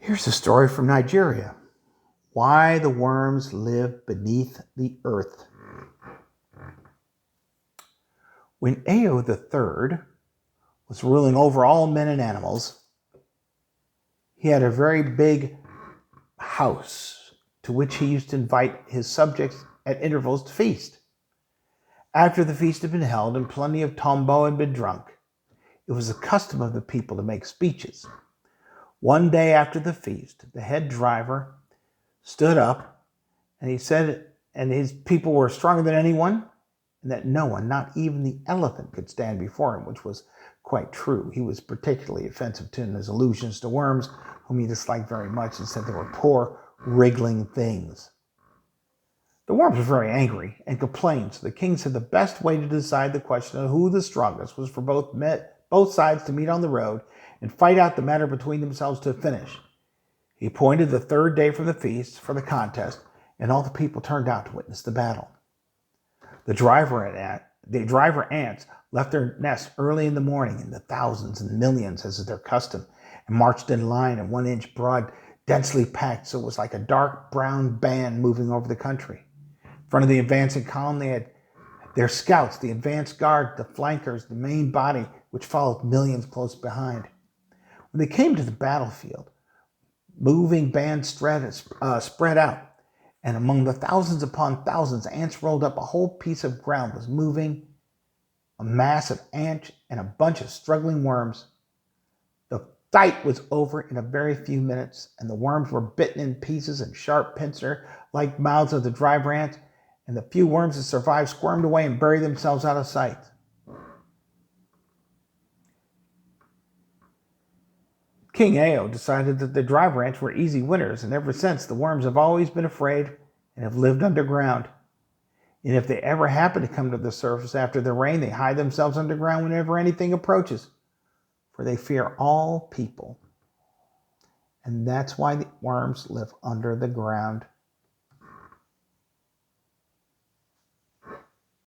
Here's a story from Nigeria. Why the worms live beneath the earth. When Ao III was ruling over all men and animals, he had a very big house to which he used to invite his subjects at intervals to feast. After the feast had been held and plenty of tombo had been drunk, it was the custom of the people to make speeches. One day after the feast, the head driver stood up and he said, and his people were stronger than anyone, and that no one, not even the elephant, could stand before him, which was quite true. He was particularly offensive to his allusions to worms, whom he disliked very much, and said they were poor, wriggling things. The worms were very angry and complained, so the king said the best way to decide the question of who the strongest was for both sides to meet on the road and fight out the matter between themselves to a finish. He appointed the third day from the feast for the contest, and all the people turned out to witness the battle. The driver ants left their nests early in the morning in the thousands and millions, as is their custom, and marched in line and 1 inch broad, densely packed, so it was like a dark brown band moving over the country. In front of the advancing column, they had their scouts, the advance guard, the flankers, the main body, which followed millions close behind. When they came to the battlefield, moving bands spread out, and among the thousands upon thousands, ants rolled up. A whole piece of ground was moving, a mass of ants and a bunch of struggling worms. The fight was over in a very few minutes, and the worms were bitten in pieces and sharp pincer-like mouths of the driver ants, and the few worms that survived squirmed away and buried themselves out of sight. King Ao decided that the driver ants were easy winners, and ever since the worms have always been afraid and have lived underground. And if they ever happen to come to the surface after the rain, they hide themselves underground whenever anything approaches, for they fear all people. And that's why the worms live under the ground.